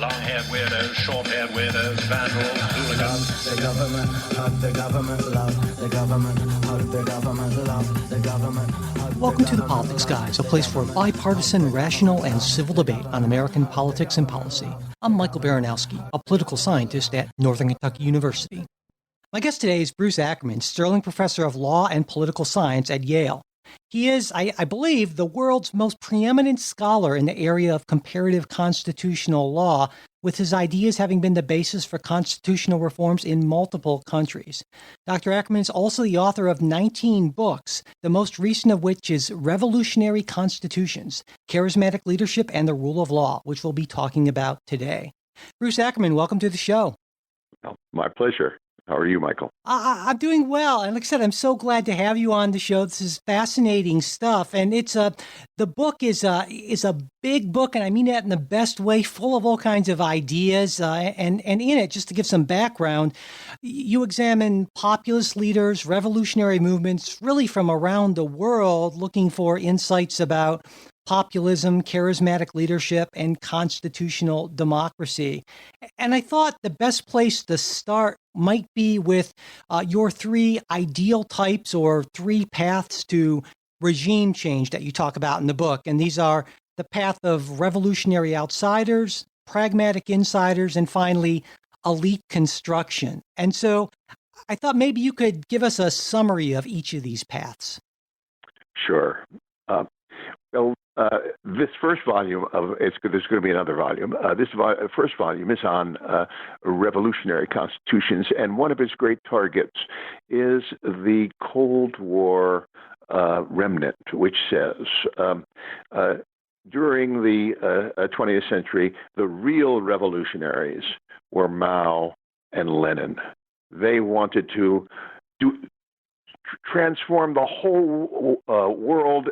long-haired weirdos, short-haired weirdos, vandals, hooligans. The government, hug the government, love the government, hug the government, love the government. Welcome to The Politics Guys, a place for bipartisan, rational, and civil debate on American politics and policy. I'm Michael Baranowski, a political scientist at Northern Kentucky University. My guest today is Bruce Ackerman, Sterling Professor of Law and Political Science at Yale. He is, I believe, the world's most preeminent scholar in the area of comparative constitutional law, with his ideas having been the basis for constitutional reforms in multiple countries. Dr. Ackerman is also the author of 19 books, the most recent of which is Revolutionary Constitutions, Charismatic Leadership and the Rule of Law, which we'll be talking about today. Bruce Ackerman, welcome to the show. Well, my pleasure. How are you, Michael? I'm doing well. And like I said, I'm so glad to have you on the show. This is fascinating stuff. And the book is a big book, and I mean that in the best way, full of all kinds of ideas. And in it, just to give some background, you examine populist leaders, revolutionary movements, really from around the world, looking for insights about populism, charismatic leadership, and constitutional democracy. And I thought the best place to start might be with your three ideal types or three paths to regime change that you talk about in the book. And these are the path of revolutionary outsiders, pragmatic insiders, and finally, elite construction. And so I thought maybe you could give us a summary of each of these paths. Sure. This first volume there's going to be another volume. This first volume is on revolutionary constitutions, and one of its great targets is the Cold War remnant, which says during the 20th century, the real revolutionaries were Mao and Lenin. They wanted to transform the whole world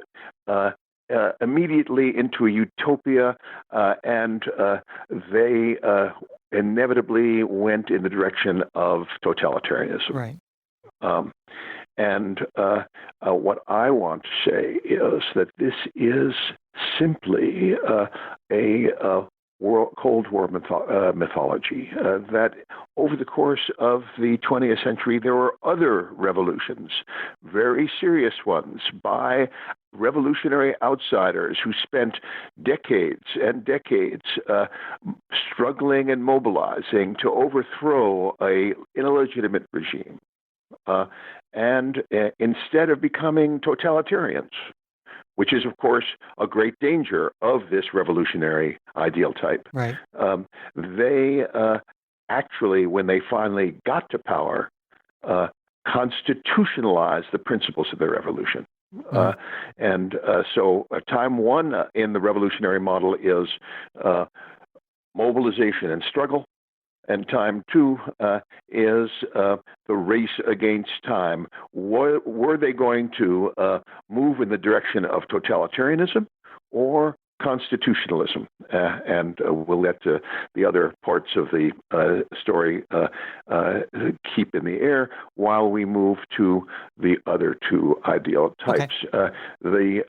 immediately into a utopia, and they inevitably went in the direction of totalitarianism. Right. And what I want to say is that this is simply a Cold War mythology, that over the course of the 20th century, there were other revolutions, very serious ones, by revolutionary outsiders who spent decades and decades struggling and mobilizing to overthrow an illegitimate regime. And instead of becoming totalitarians, which is, of course, a great danger of this revolutionary ideal type. Right. They actually, when they finally got to power, constitutionalized the principles of their revolution. So time one in the revolutionary model is mobilization and struggle. And time two is the race against time. Were they going to move in the direction of totalitarianism or constitutionalism? And we'll let the other parts of the story keep in the air while we move to the other two ideal types. Okay. The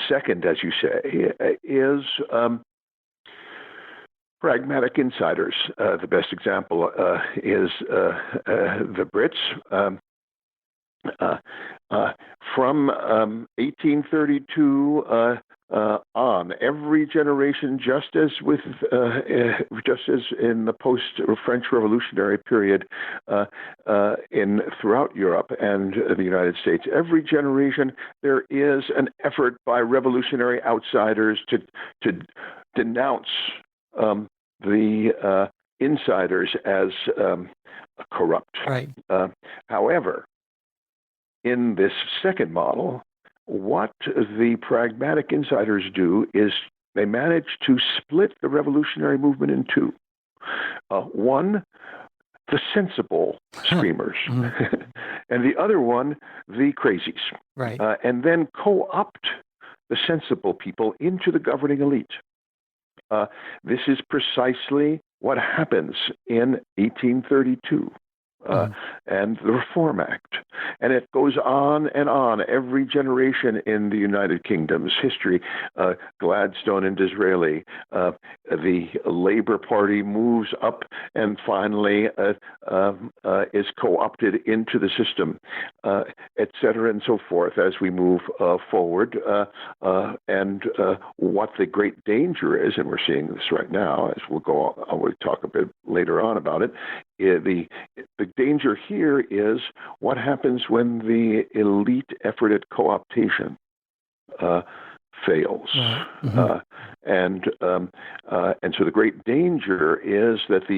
second, as you say, is pragmatic insiders. The best example is the Brits. From 1832 on, every generation, just as in the post-French Revolutionary period throughout Europe and the United States, every generation there is an effort by revolutionary outsiders to denounce the insiders as corrupt. Right. However, in this second model, what the pragmatic insiders do is they manage to split the revolutionary movement in two. One, the sensible screamers, and the other one, the crazies. Right. And then co-opt the sensible people into the governing elite. This is precisely what happens in 1832. and the Reform Act. And it goes on and on. Every generation in the United Kingdom's history, Gladstone and Disraeli, the Labour Party moves up and finally is co-opted into the system, et cetera, and so forth as we move forward. And what the great danger is, and we're seeing this right now, as we'll talk a bit later on about it, the danger here is what happens when the elite effort at co-optation fails. And so the great danger is that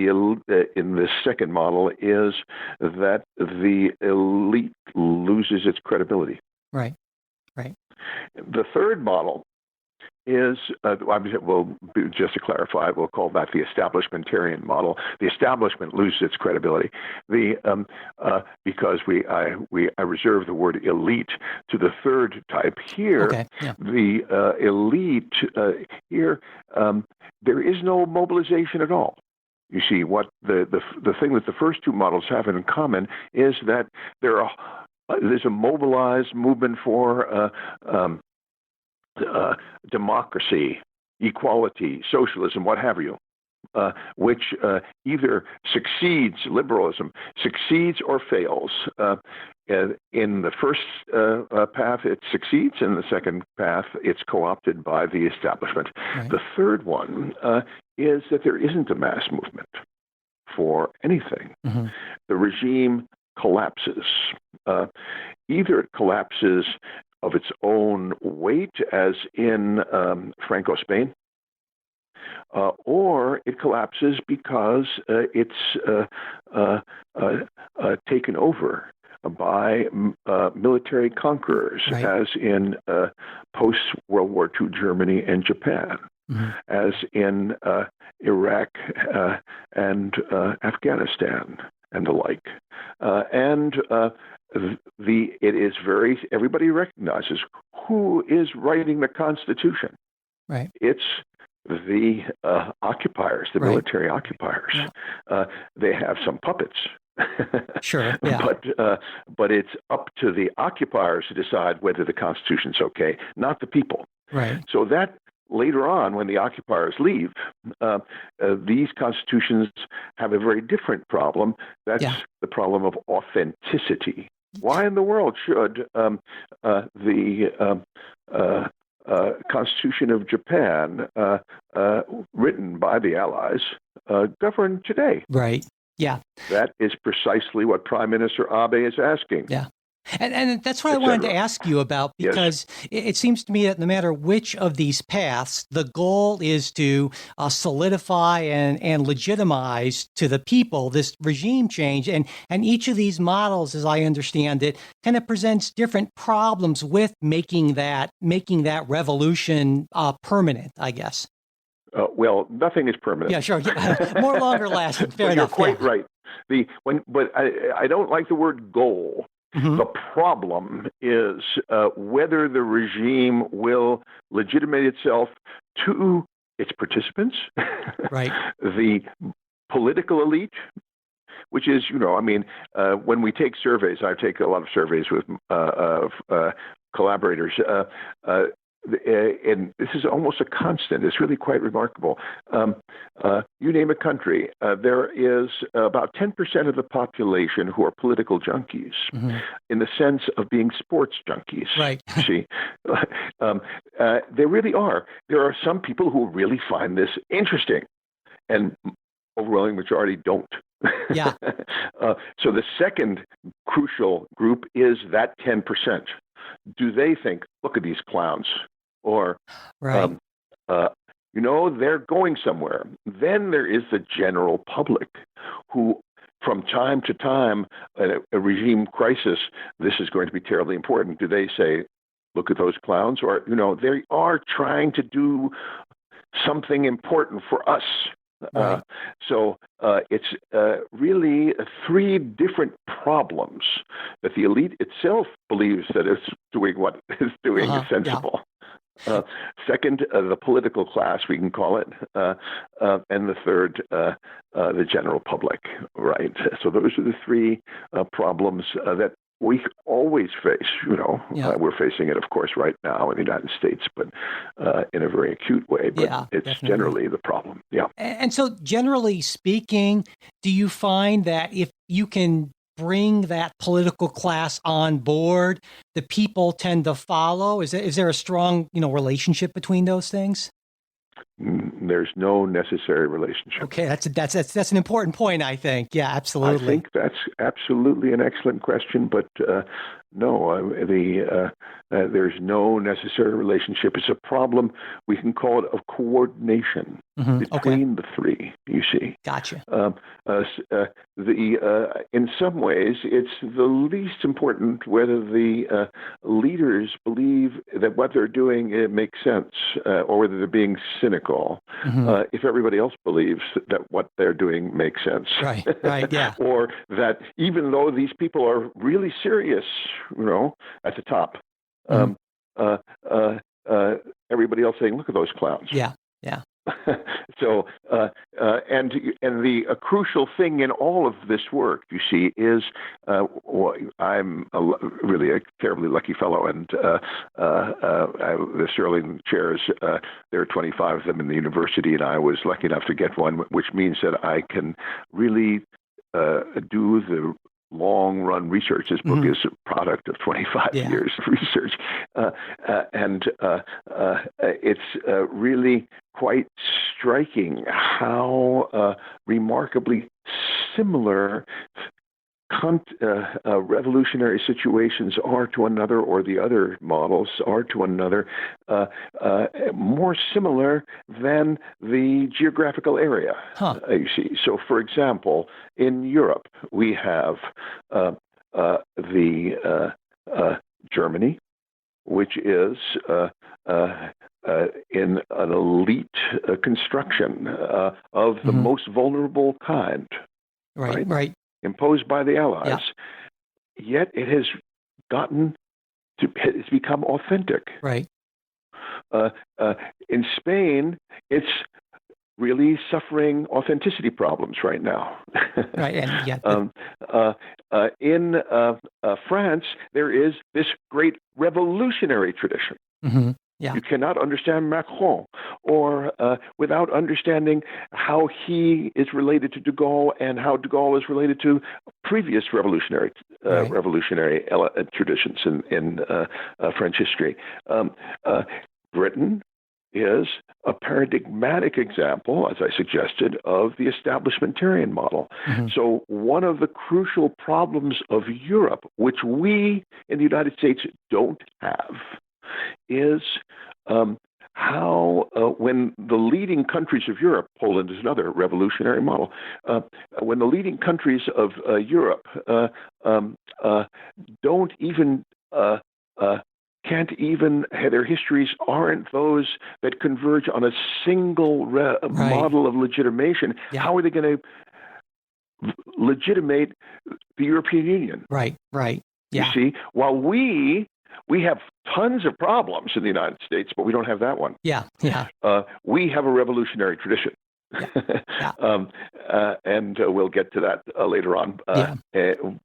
in this second model is that the elite loses its credibility. Right. The third model is, just to clarify, we'll call that the establishmentarian model. The establishment loses its credibility. Because I reserve the word elite to the third type here. Okay. Yeah. The elite here, there is no mobilization at all. You see, what the thing that the first two models have in common is that there's a mobilized movement for democracy, equality, socialism, what have you, which either liberalism succeeds or fails. In the first path, it succeeds. In the second path, it's co-opted by the establishment. Right. The third one is that there isn't a mass movement for anything. The regime collapses. Either it collapses of its own weight, as in Franco Spain, or it collapses because it's taken over by military conquerors, right. as in post-World War II Germany and Japan, as in Iraq and Afghanistan and the like. Everybody recognizes who is writing the Constitution. Right. It's the occupiers, the military occupiers. Yeah. They have some puppets. Sure. Yeah. But it's up to the occupiers to decide whether the Constitution's okay, not the people. Right. So that later on, when the occupiers leave, these constitutions have a very different problem. That's the problem of authenticity. Why in the world should the Constitution of Japan, written by the Allies, govern today? Right. Yeah. That is precisely what Prime Minister Abe is asking. Yeah. And that's what I wanted to ask you about, because it seems to me that no matter which of these paths, the goal is to solidify and legitimize to the people this regime change. And each of these models, as I understand it, kind of presents different problems with making that revolution permanent, I guess. Well, nothing is permanent. Yeah, sure. More longer lasting. Fair enough. You're quite right. But I don't like the word goal. The problem is whether the regime will legitimate itself to its participants, right? The political elite, which is, when we take surveys, I take a lot of surveys with collaborators, and this is almost a constant. It's really quite remarkable. You name a country, there is about 10% of the population who are political junkies, in the sense of being sports junkies. Right. See, they really are. There are some people who really find this interesting, and overwhelming majority don't. Yeah. So the second crucial group is that 10%. Do they think, look at these clowns, or, right. They're going somewhere? Then there is the general public who, from time to time, a regime crisis, this is going to be terribly important. Do they say, look at those clowns? Or, they are trying to do something important for us. Right. So it's really three different problems that the elite itself believes that it's doing what it's doing is sensible. Second, the political class, we can call it, and the third, the general public, right? So those are the three problems that we always face. We're facing it, of course, right now in the United States, but in a very acute way. But it's definitely generally the problem. Yeah. And so, generally speaking, do you find that if you can bring that political class on board, the people tend to follow? Is there a strong, relationship between those things? There's no necessary relationship. Okay, that's an important point, I think. Yeah, absolutely. I think that's absolutely an excellent question, but no, there's no necessary relationship. It's a problem. We can call it of coordination between the three. You see. Gotcha. In some ways, it's the least important whether the leaders believe that what they're doing makes sense, or whether they're being cynical. If everybody else believes that what they're doing makes sense, right, yeah, or that even though these people are really serious, at the top, everybody else saying, "Look at those clowns." Yeah. So, and the crucial thing in all of this work, you see, is I'm really a terribly lucky fellow, and the Sterling chairs, there are 25 of them in the university, and I was lucky enough to get one, which means that I can really do the long-run research. This book is a product of 25 years of research, and it's really quite striking how remarkably similar revolutionary situations are to another, or the other models are to another, more similar than the geographical area, you see. So, for example, in Europe, we have Germany, which is in an elite construction of the most vulnerable kind. Right. Imposed by the Allies, yet it has it's become authentic. Right. In Spain, it's really suffering authenticity problems right now. Right. And in France, there is this great revolutionary tradition. Yeah. You cannot understand Macron or without understanding how he is related to de Gaulle and how de Gaulle is related to previous revolutionary traditions in French history. Britain is a paradigmatic example, as I suggested, of the establishmentarian model. So one of the crucial problems of Europe, which we in the United States don't have, is how when the leading countries of Europe, Poland is another revolutionary model, when the leading countries of Europe don't even can't even, their histories aren't those that converge on a single model of legitimation. How are they going to legitimate the European Union? Right. You see, while we have tons of problems in the United States, but we don't have that one. We have a revolutionary tradition. And we'll get to that later on.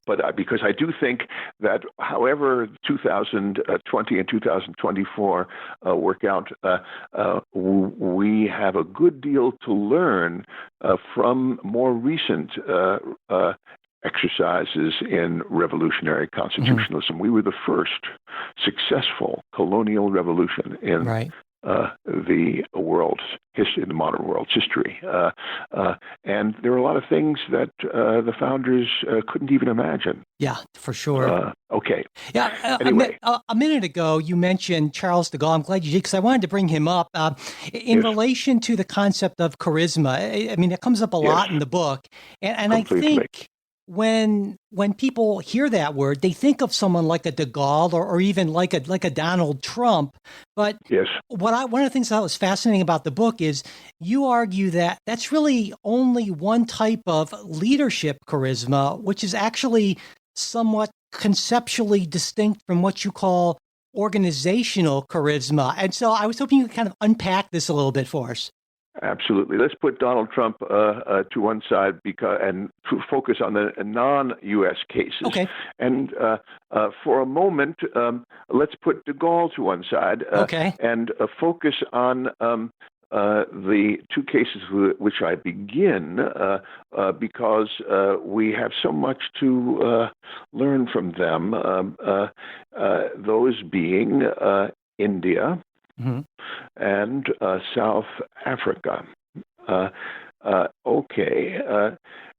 But because I do think that however 2020 and 2024 work out, we have a good deal to learn from more recent exercises in revolutionary constitutionalism. We were the first successful colonial revolution in the world's history, the modern world's history. And there are a lot of things that the founders couldn't even imagine. Yeah, for sure. Okay. Yeah. Anyway. A minute ago, you mentioned Charles de Gaulle. I'm glad you did, because I wanted to bring him up in relation to the concept of charisma. I mean, it comes up a lot in the book. And I think when people hear that word, they think of someone like a de Gaulle or even like a Donald Trump. But one of the things that was fascinating about the book is you argue that that's really only one type of leadership charisma, which is actually somewhat conceptually distinct from what you call organizational charisma. And so I was hoping you could kind of unpack this a little bit for us. Absolutely. Let's put Donald Trump to one side and focus on the non-U.S. cases. Okay. And for a moment, let's put de Gaulle to one side and focus on the two cases with which I begin, because we have so much to learn from them, those being India and South Africa.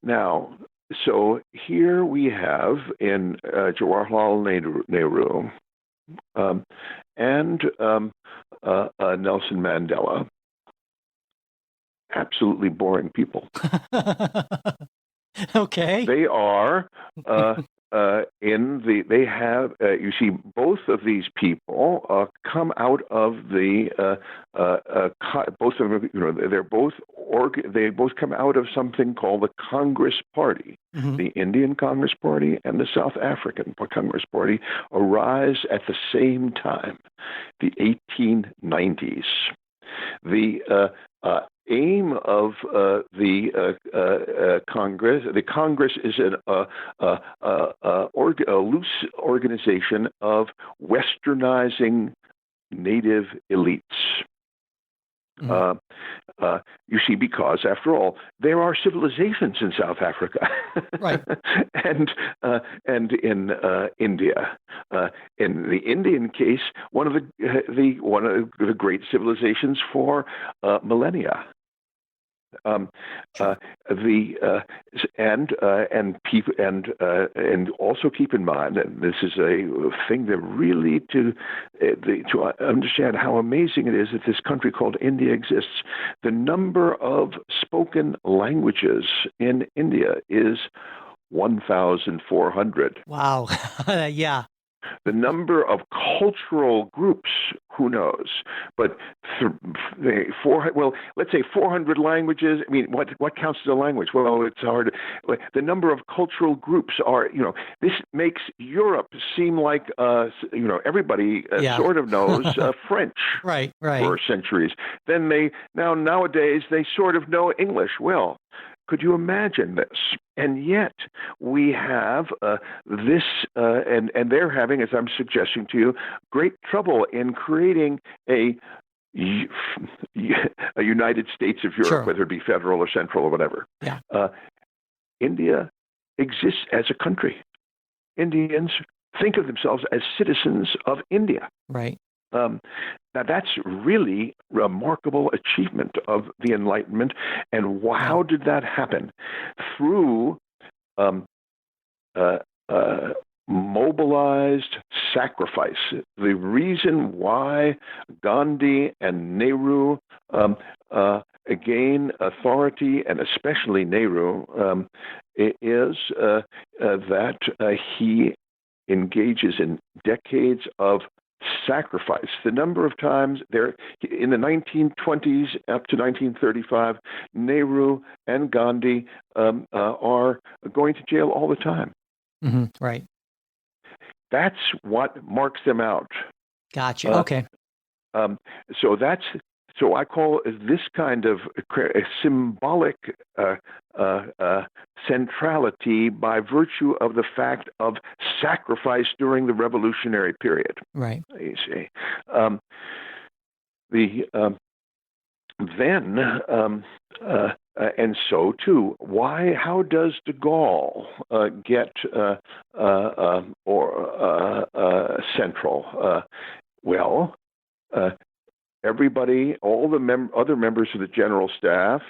Now, so here we have in Jawaharlal Nehru and Nelson Mandela, absolutely boring people. Okay. They are they have, you see, both of these people come out of the, both of them, they both come out of something called the Congress Party. The Indian Congress Party and the South African Congress Party arise at the same time, the 1890s. The aim of the Congress is a loose organization of westernizing native elites. You see, because after all, there are civilizations in South Africa, right, and in India. In the Indian case, one of the great civilizations for millennia. And also keep in mind, and this is a thing that really to understand how amazing it is that this country called India exists. The number of spoken languages in India is 1,400. Wow. Yeah. The number of cultural groups, who knows? But let's say 400 languages. I mean, what counts as a language? Well, it's hard. The number of cultural groups are, this makes Europe seem like, everybody sort of knows French, right, for centuries. Then nowadays they sort of know English. Well, could you imagine this? And yet we have this, and they're having, as I'm suggesting to you, great trouble in creating a United States of Europe, whether it be federal or central or whatever. Yeah. India exists as a country. Indians think of themselves as citizens of India. Right. Now, that's really remarkable achievement of the Enlightenment. And how did that happen? Through mobilized sacrifice. The reason why Gandhi and Nehru gain authority, and especially Nehru, is that he engages in decades of sacrifice. The number of times there in the 1920s up to 1935, Nehru and Gandhi are going to jail all the time. Right. That's what marks them out. Gotcha. Okay. So I call this kind of a symbolic centrality by virtue of the fact of sacrifice during the revolutionary period. Right. You see, and so too. How does de Gaulle get central? Everybody, all the other members of the general staff,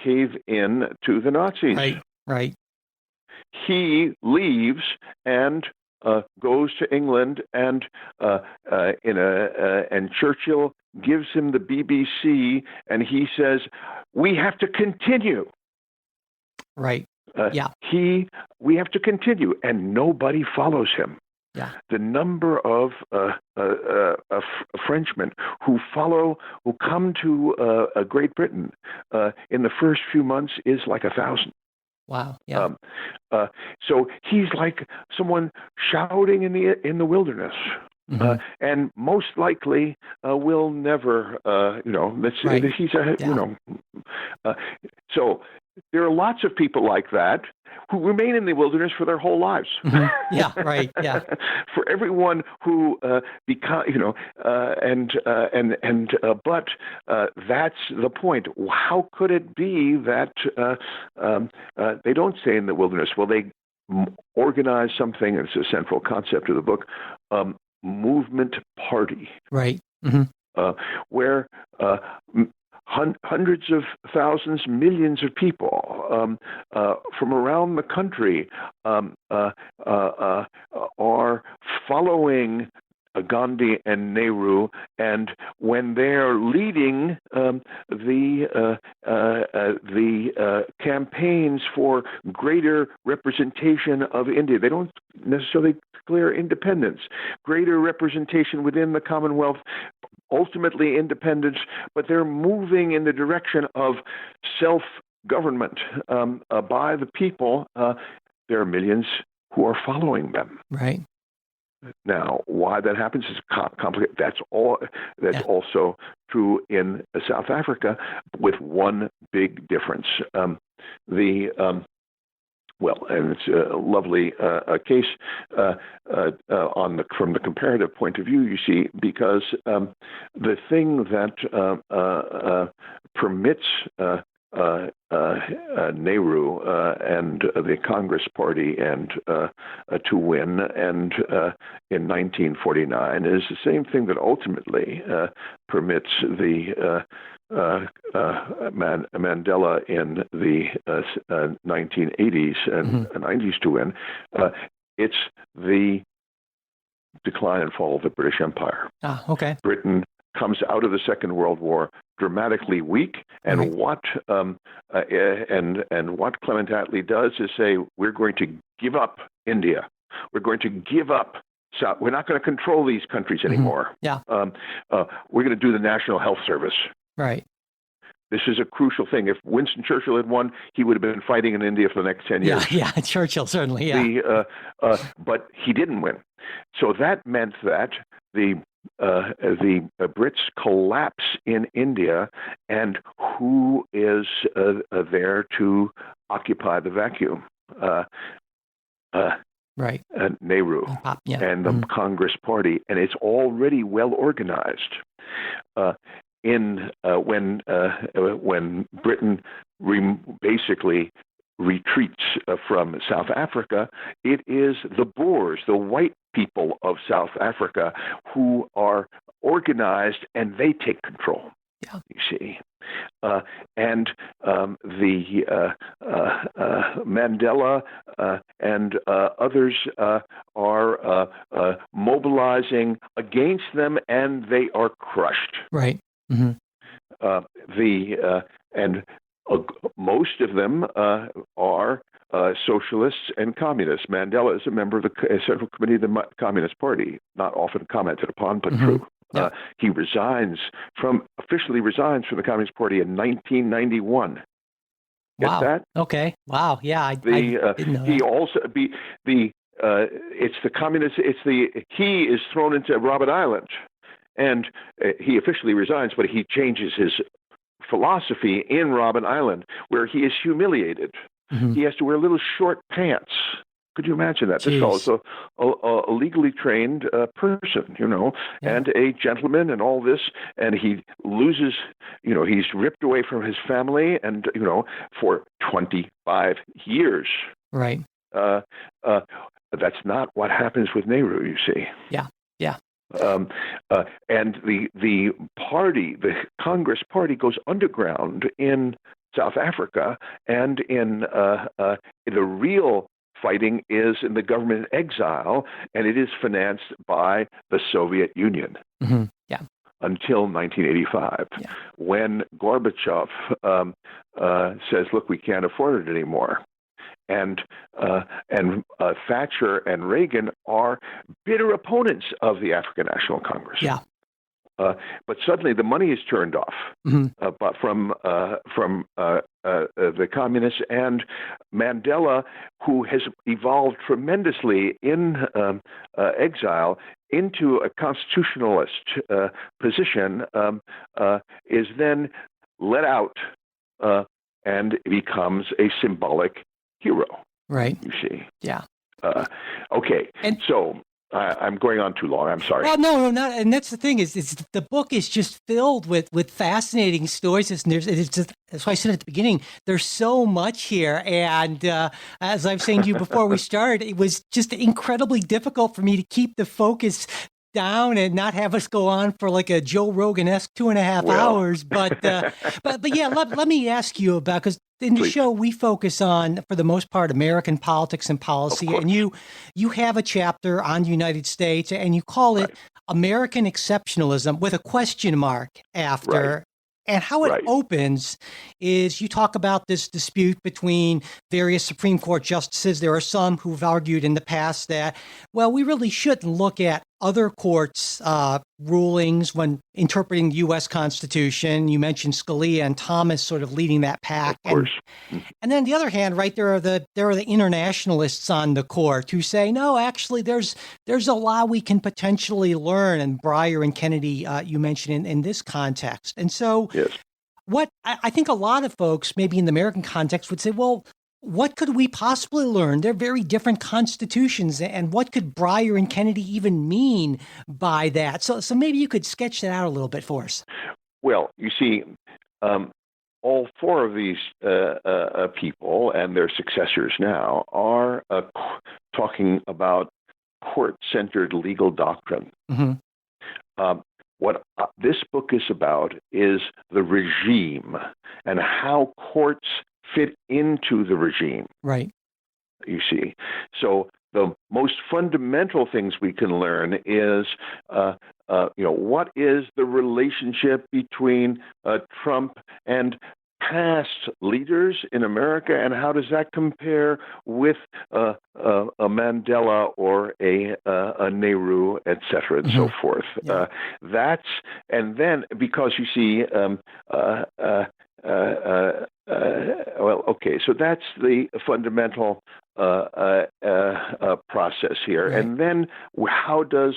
cave in to the Nazis. Right. Right. He leaves and goes to England, and and Churchill gives him the BBC, and he says, "We have to continue." Right. We have to continue, and nobody follows him. Yeah. The number of Frenchmen who come to Great Britain in the first few months is like 1,000. Wow. Yeah. So he's like someone shouting in the wilderness. and most likely will never, Right. he's a, so there are lots of people like that who remain in the wilderness for their whole lives. Yeah, right. Yeah. For everyone who but that's the point. How could it be that they don't stay in the wilderness? Well, they organize something. It's a central concept of the book. Movement party, Right. where hundreds of thousands, millions of people from around the country are following Gandhi and Nehru, and when they're leading the campaigns for greater representation of India, they don't necessarily declare independence, greater representation within the Commonwealth, ultimately independence, but they're moving in the direction of self-government by the people. There are millions who are following them. Right. Now, why that happens is complicated. That's also true in South Africa, with one big difference. And it's a lovely case from the comparative point of view, you see, because the thing that permits Nehru and the Congress Party and to win and in 1949 is the same thing that ultimately permits the Mandela in the 1980s and 90s to win. It's the decline and fall of the British Empire. Okay. Britain comes out of the Second World War dramatically weak, and what Clement Attlee does is say, we're going to give up India. We're going to give up South. We're not going to control these countries anymore. Yeah. We're going to do the National Health Service. Right. This is a crucial thing. If Winston Churchill had won, he would have been fighting in India for the next 10 years. Yeah, Churchill, certainly, yeah. But he didn't win. So that meant that the Brits collapse in India, and who is there to occupy the vacuum? Right. Nehru and the Congress Party, and it's already well organized. When Britain basically retreats from South Africa, it is the Boers, the white people of South Africa, who are organized, and they take control. Yeah. You see, and the Mandela and others are mobilizing against them, and they are crushed. Right. Most of them are socialists and communists. Mandela is a member of the Central Committee of the Communist Party, not often commented upon, but true. Yeah. He officially resigns from the Communist Party in 1991. Get that? Okay. Wow. Yeah. I didn't know he that. also it's the communist. He is thrown into Robben Island, and he officially resigns, but he changes his philosophy in Robben Island, where he is humiliated. He has to wear little short pants. Could you imagine that? Jeez. This fellow is a legally trained person, and a gentleman and all this, and he loses, he's ripped away from his family and, for 25 years. Right. That's not what happens with Nehru, you see. Yeah. Yeah. And the party, the Congress Party, goes underground in South Africa, and in the real fighting is in the government in exile, and it is financed by the Soviet Union. Yeah. Until 1985, when Gorbachev says, "Look, we can't afford it anymore." And Thatcher and Reagan are bitter opponents of the African National Congress. Yeah. But suddenly the money is turned off but from the communists, and Mandela, who has evolved tremendously in exile into a constitutionalist position, is then let out and becomes a symbolic hero. Right. You see. Yeah. Okay. And so I'm going on too long. I'm sorry. Well, no, not. And that's the thing is the book is just filled with fascinating stories. It's just, that's why I said at the beginning, there's so much here. And as I was saying to you before we started, it was just incredibly difficult for me to keep the focus down and not have us go on for like a Joe Rogan-esque 2.5 hours. But yeah, let me ask you about, because in the show we focus on, for the most part, American politics and policy, and you have a chapter on the United States, and you call it American Exceptionalism with a question mark after. Right. And how it opens is you talk about this dispute between various Supreme Court justices. There are some who've argued in the past that, well, we really shouldn't look at other courts' rulings when interpreting the U.S. Constitution. You mentioned Scalia and Thomas sort of leading that pack. Of course. And then on the other hand, right, there are the internationalists on the court who say, no, actually, there's a lot we can potentially learn. And Breyer and Kennedy, you mentioned in this context. And so what I think a lot of folks, maybe in the American context, would say, well, what could we possibly learn? They're very different constitutions. And what could Breyer and Kennedy even mean by that? So maybe you could sketch that out a little bit for us. Well, you see, all four of these people and their successors now are talking about court-centered legal doctrine. What this book is about is the regime and how courts fit into the regime. Right. You see. So the most fundamental things we can learn is, what is the relationship between Trump and past leaders in America, and how does that compare with a Mandela or a Nehru, et cetera, and so forth. And then because you see, so that's the fundamental process here. Right. And then how does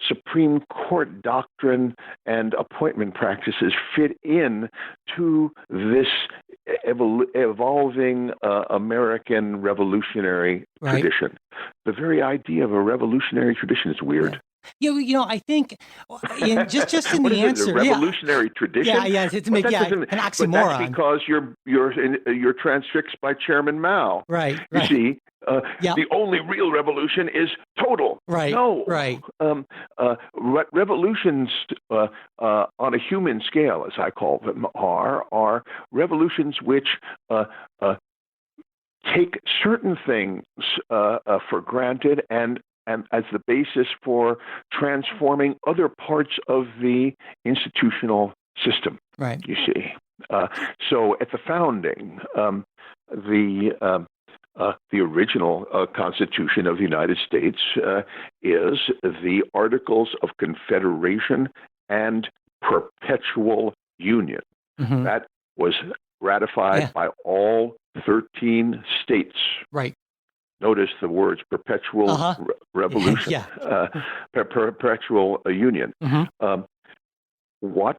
Supreme Court doctrine and appointment practices fit in to this evolving American revolutionary tradition? The very idea of a revolutionary tradition is weird. I think just in the answer, a revolutionary tradition. To make an oxymoron. But that's because you're transfixed by Chairman Mao. Right. You see, the only real revolution is total. Right. No. Right. Revolutions on a human scale, as I call them, are revolutions which take certain things for granted and as the basis for transforming other parts of the institutional system. Right. You see. So at the founding, the original Constitution of the United States is the Articles of Confederation and Perpetual Union. That was ratified by all 13 states. Right. Notice the words perpetual revolution, perpetual union. What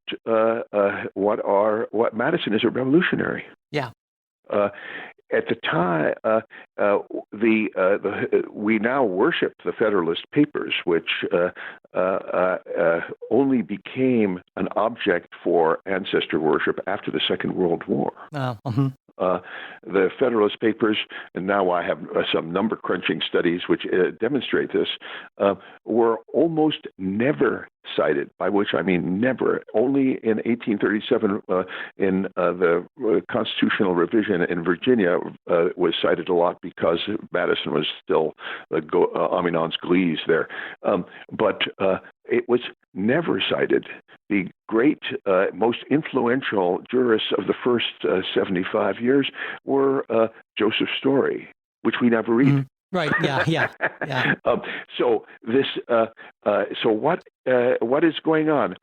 Madison is a revolutionary. Yeah. At the time, we now worship the Federalist Papers, which only became an object for ancestor worship after the Second World War. The Federalist Papers, and now I have some number crunching studies which demonstrate this, were almost never cited, by which I mean never. Only in 1837, in the constitutional revision in Virginia, was cited a lot because Madison was still Aminance Glees there. But it was never cited. The great, most influential jurists of the first 75 years were Joseph Story, which we never read. Right. Yeah. Yeah. Yeah. So this. So what is going on?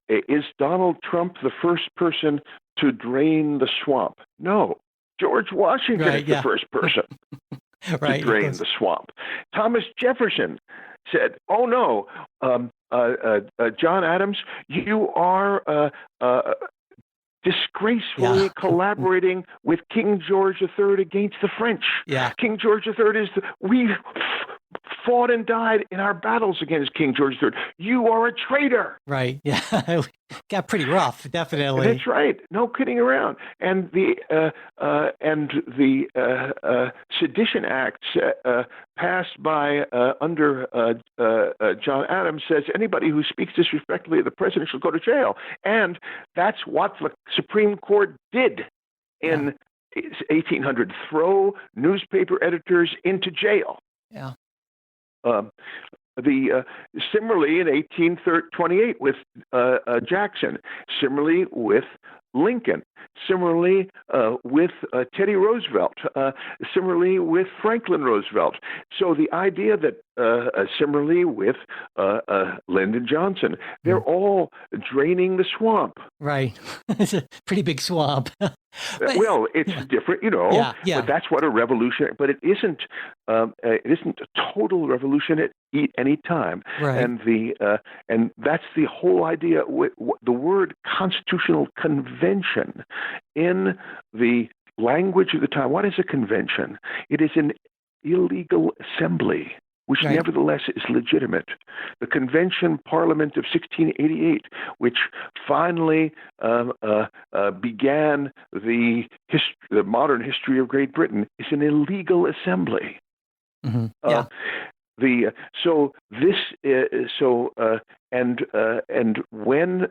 Is Donald Trump the first person to drain the swamp? No. George Washington Right. is Yeah. the first person to Right. drain the swamp. Thomas Jefferson said, "Oh no, John Adams, you are disgracefully Yeah. collaborating with King George III against the French. Yeah. King George III we fought and died in our battles against King George III. You are a traitor." Right. Yeah. Got pretty rough. Definitely. That's right. No kidding around. And the Sedition Act passed by under John Adams says anybody who speaks disrespectfully of the president shall go to jail. And that's what the Supreme Court did in 1800: throw newspaper editors into jail. Yeah. Similarly in 1828 with Jackson, similarly with Lincoln, similarly with Teddy Roosevelt, similarly with Franklin Roosevelt. So the idea that similarly with Lyndon Johnson, they're all draining the swamp. Right. It's a pretty big swamp. Well, it's different, Yeah. but that's what a revolution. But it isn't a total revolution at any time. Right. And that's the whole idea. The word constitutional convention in the language of the time. What is a convention? It is an illegal assembly, which Right. nevertheless is legitimate. The Convention Parliament of 1688, which finally began the modern history of Great Britain, is an illegal assembly. Mm-hmm. Yeah. And when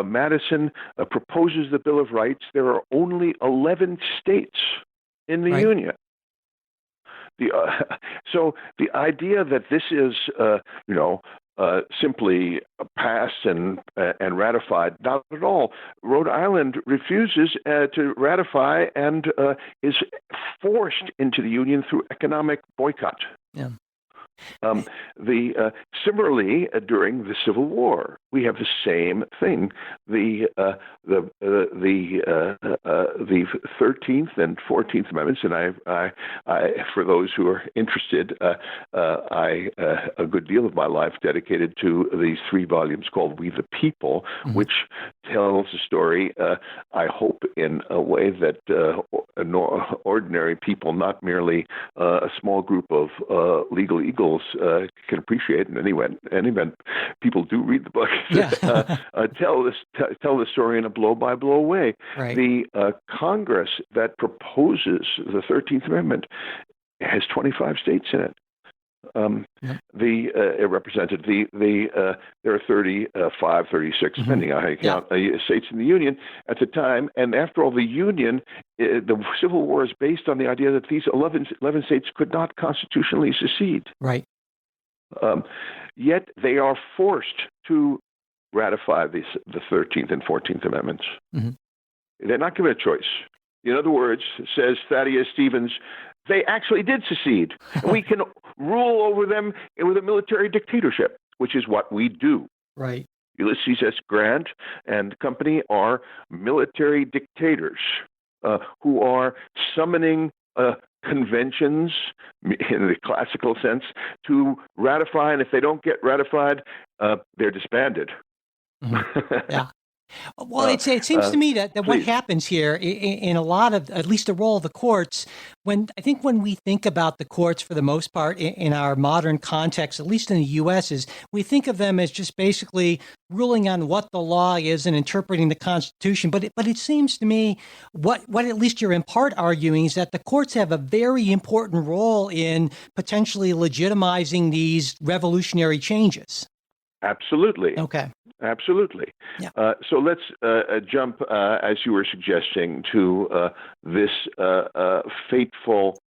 Madison proposes the Bill of Rights, there are only 11 states in the Right. Union. So the idea that this is, simply passed and ratified, not at all. Rhode Island refuses to ratify and is forced into the Union through economic boycott. Yeah. Similarly, during the Civil War, we have the same thing. The 13th and 14th Amendments, and I for those who are interested, a good deal of my life dedicated to these 3 volumes called "We the People," Mm-hmm. which tells a story, I hope, in a way that ordinary people, not merely a small group of legal eagles, can appreciate. In any event, people do read the book. Yeah. Tell the story in a blow-by-blow way. Right. The Congress that proposes the 13th Amendment has 25 states in it. It represented there are 35, 36, depending on how you count, states in the Union at the time. And after all, the Union, the Civil War is based on the idea that these 11 states could not constitutionally secede. Right. Yet they are forced to ratify the 13th and 14th Amendments. Mm-hmm. They're not given a choice. In other words, says Thaddeus Stevens, they actually did secede. And we can rule over them with a military dictatorship, which is what we do. Right. Ulysses S. Grant and company are military dictators who are summoning conventions, in the classical sense, to ratify. And if they don't get ratified, they're disbanded. Mm-hmm. Yeah. Well, it seems to me that what happens here in a lot of, at least the role of the courts, when we think about the courts for the most part in our modern context, at least in the U.S., is we think of them as just basically ruling on what the law is and interpreting the Constitution. But it seems to me what at least you're in part arguing is that the courts have a very important role in potentially legitimizing these revolutionary changes. Absolutely. Okay. Absolutely. Yeah. So let's jump, as you were suggesting, to this fateful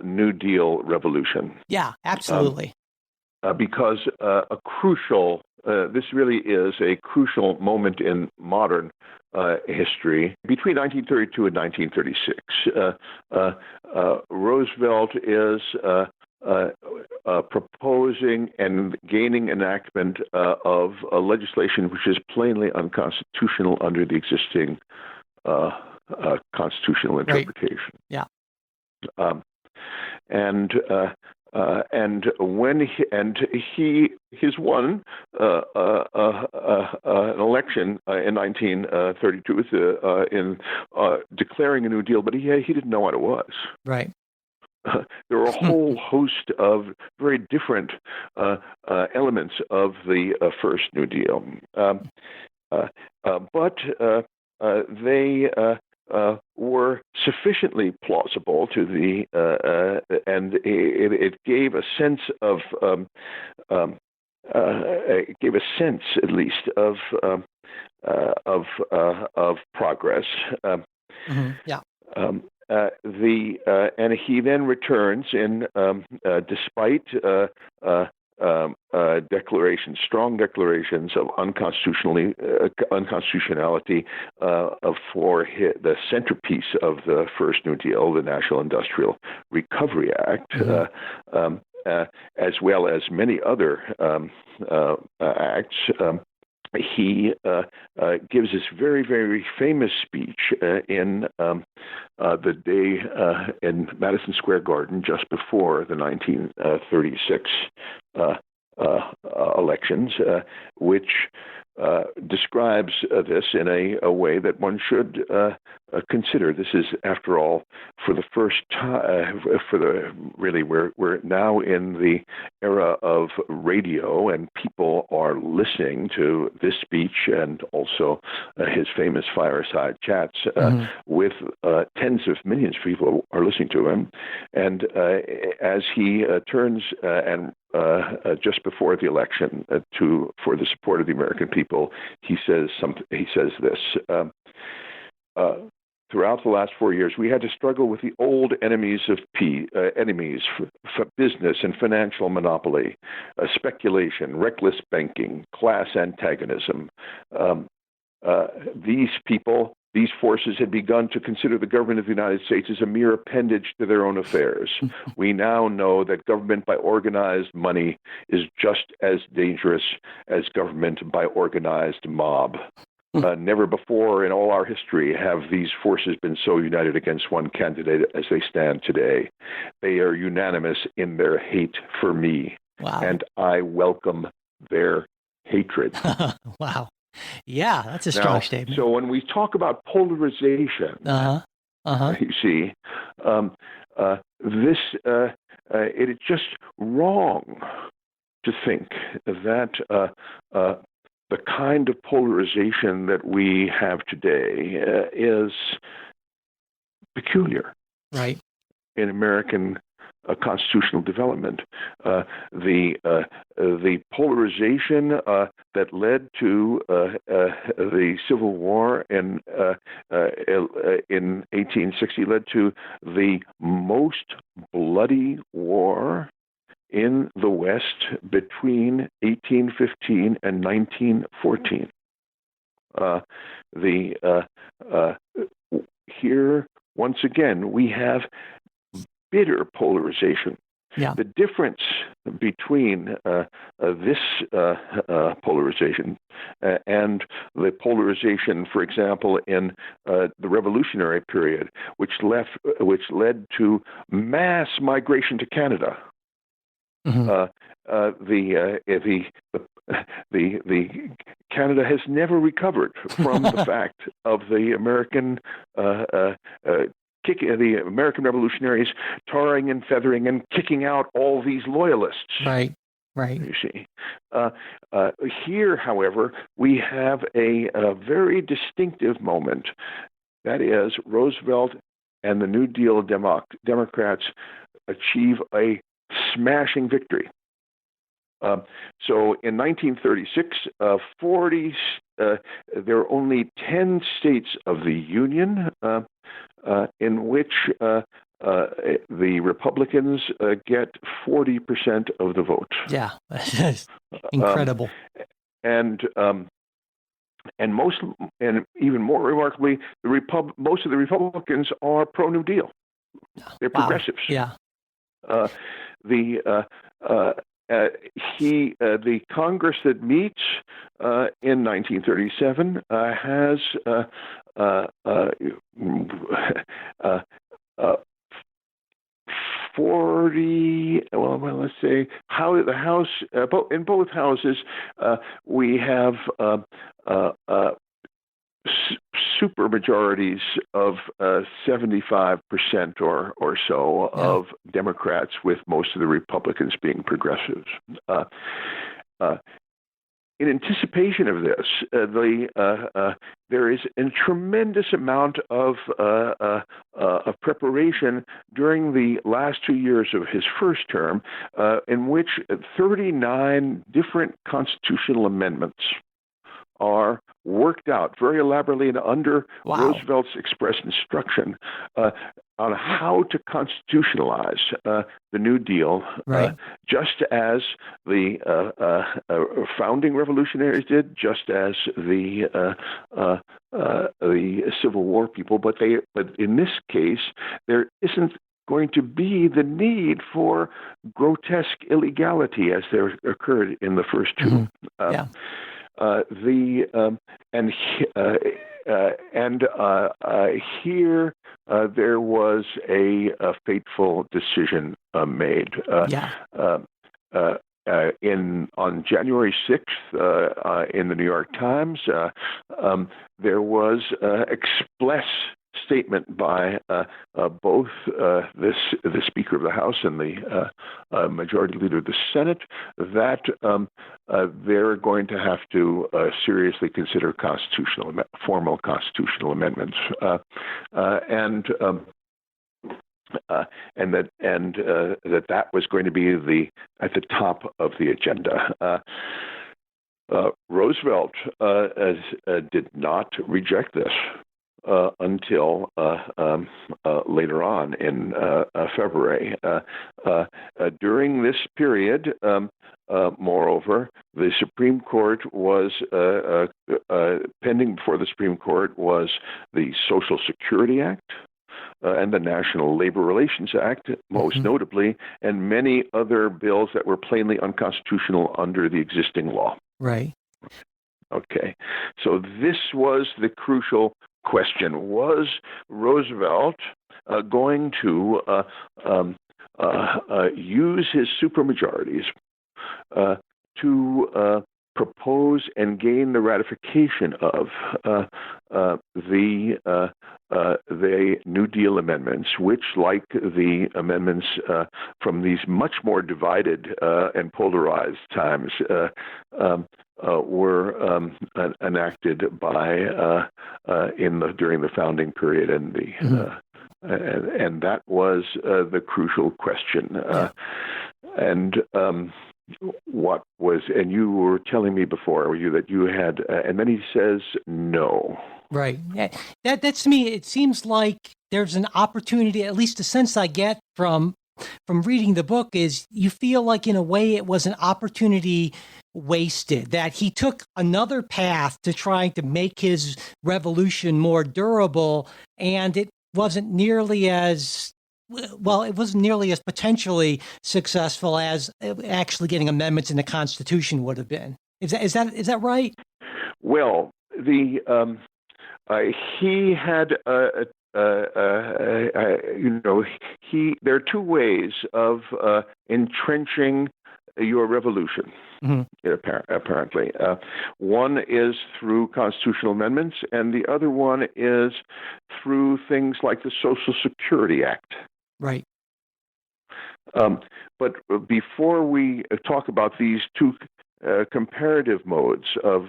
New Deal revolution. Yeah, absolutely. Because this really is a crucial moment in modern history. Between 1932 and 1936, Roosevelt is proposing and gaining enactment of legislation which is plainly unconstitutional under the existing constitutional interpretation. Right. Yeah. And when he's won an election in 1932 in declaring a New Deal, but he didn't know what it was. Right. There were a whole host of very different elements of the first New Deal, but they were sufficiently plausible to the, and it gave a sense of, it gave a sense at least of progress. Yeah. And he then returns in, despite strong declarations of unconstitutionality for the centerpiece of the first New Deal, the National Industrial Recovery Act, as well as many other acts. He gives this very, very famous speech in the day in Madison Square Garden just before the 1936 elections, which describes this in a way that one should consider. This is, after all, for the first time, we're now in the era of radio, and people are listening to this speech and also his famous fireside chats with tens of millions of people are listening to him. And as he turns and just before the election for the support of the American people, he says something. He says this: throughout the last 4 years, we had to struggle with the old enemies of business and financial monopoly, speculation, reckless banking, class antagonism. These forces had begun to consider the government of the United States as a mere appendage to their own affairs. We now know that government by organized money is just as dangerous as government by organized mob. Never before in all our history have these forces been so united against one candidate as they stand today. They are unanimous in their hate for me, and I welcome their hatred. Wow. Yeah, that's a strong statement. So when we talk about polarization, you see, it is just wrong to think that the kind of polarization that we have today is peculiar, right, in American constitutional development. The polarization that led to the Civil War in 1860 led to the most bloody war in the West between 1815 and 1914. Here, once again, we have bitter polarization. Yeah. The difference between this polarization and the polarization, for example, in the Revolutionary period, which led to mass migration to Canada. The Canada has never recovered from the fact of the American the American revolutionaries tarring and feathering and kicking out all these loyalists. Right. You see. Here, however, we have a very distinctive moment. That is, Roosevelt and the New Deal Democrats achieve a smashing victory. So in 1936, there are only 10 states of the Union in which the Republicans get 40% of the vote. Yeah, incredible. And even more remarkably, most of the Republicans are pro-New Deal. They're progressives. Yeah. the Congress that meets in 1937 has 40. Well, let's say how the House in both houses we have super majorities of 75% or so of Democrats, with most of the Republicans being progressives. In anticipation of this, there is a tremendous amount of preparation during the last 2 years of his first term, in which 39 different constitutional amendments are worked out very elaborately and under Roosevelt's express instruction on how to constitutionalize the New Deal, just as the founding revolutionaries did, just as the Civil War people. But in this case, there isn't going to be the need for grotesque illegality as there occurred in the first two. Here there was a fateful decision made. On January 6th, in the New York Times, there was express statement by both the Speaker of the House and the Majority Leader of the Senate that they're going to have to seriously consider formal constitutional amendments, and that was going to be at the top of the agenda. Roosevelt did not reject this until later on in February. During this period, moreover, the Supreme Court was pending before the Supreme Court was the Social Security Act and the National Labor Relations Act, most notably, and many other bills that were plainly unconstitutional under the existing law. Right. Okay. So this was the crucial question. Was Roosevelt going to use his supermajorities to propose and gain the ratification of the New Deal amendments, which, like the amendments from these much more divided and polarized times, were enacted during the founding period, and and that was the crucial question. And you were telling me before that you had, and then he says no. Right. That's to me, it seems like there's an opportunity, at least the sense I get from reading the book is you feel like in a way it was an opportunity wasted, that he took another path to trying to make his revolution more durable, and it wasn't nearly as potentially successful as actually getting amendments in the Constitution would have been. Is that right? Well, he had there are two ways of entrenching your revolution. Apparently, one is through constitutional amendments, and the other one is through things like the Social Security Act. Right. But before we talk about these two comparative modes of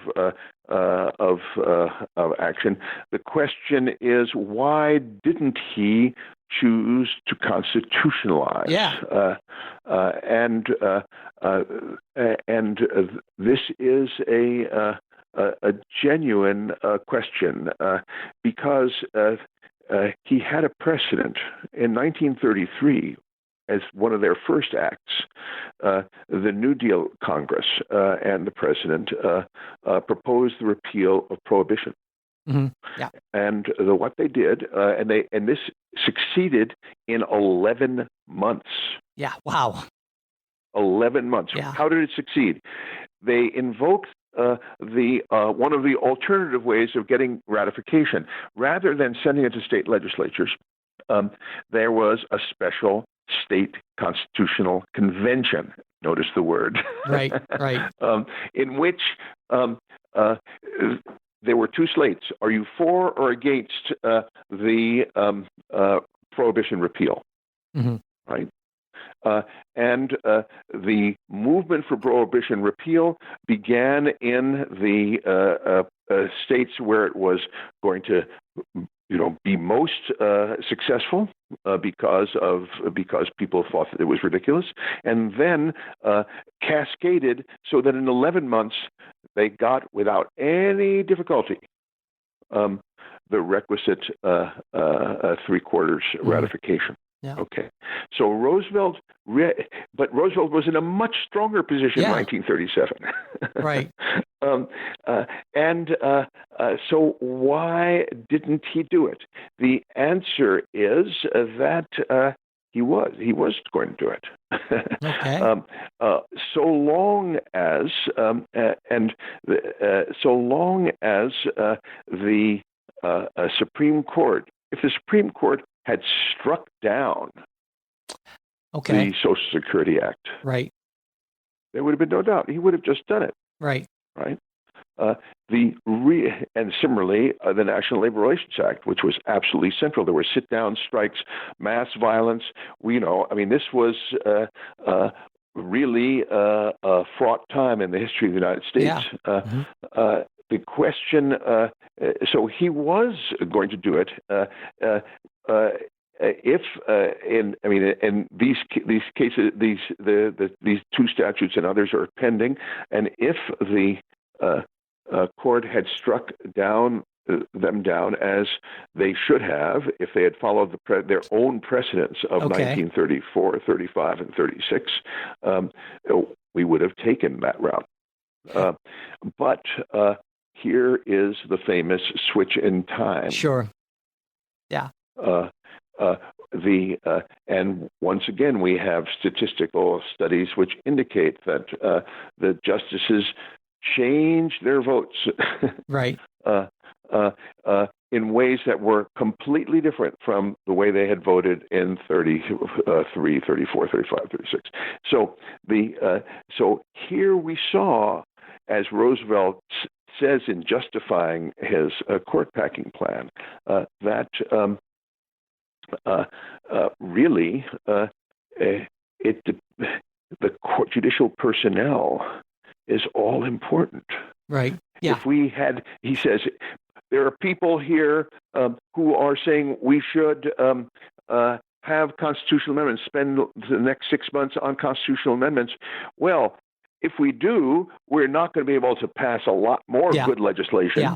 action, the question is, why didn't he choose to constitutionalize? And this is a genuine question because he had a precedent in 1933. As one of their first acts, the New Deal Congress and the president proposed the repeal of prohibition. And what they did, and this succeeded in 11 months. Yeah. Wow. 11 months. Yeah. How did it succeed? They invoked one of the alternative ways of getting ratification. Rather than sending it to state legislatures, there was a special state constitutional convention. Notice the word. Right. In which there were two slates. Are you for or against the prohibition repeal? Mm-hmm. Right. And the movement for prohibition repeal began in the states where it was going to, be most successful because people thought that it was ridiculous, and then cascaded so that in 11 months they got without any difficulty the requisite 3/4 ratification. Yeah. Okay, so Roosevelt was in a much stronger position in 1937. Right. So why didn't he do it? The answer is that he was going to do it. Okay. So long as the Supreme Court, if the Supreme Court had struck down the Social Security Act, right, there would have been no doubt. He would have just done it. Right. And similarly, the National Labor Relations Act, which was absolutely central. There were sit-down strikes, mass violence. This was really a fraught time in the history of the United States. Yeah. The question, so he was going to do it. In these cases, these two statutes and others are pending, and if the court had struck them down as they should have, if they had followed their own precedents of 1934, 35, and 36, we would have taken that route. But here is the famous switch in time. Sure. Yeah. And once again, we have statistical studies which indicate that the justices change their votes. Right. In ways that were completely different from the way they had voted in 33, 34, 35, 36. So here we saw, as Roosevelt says in justifying his court packing plan, that really the judicial personnel is all important. Right. Yeah. If we had, he says, there are people here who are saying we should have constitutional amendments, spend the next 6 months on constitutional amendments. Well, if we do, we're not going to be able to pass a lot more good legislation. Yeah.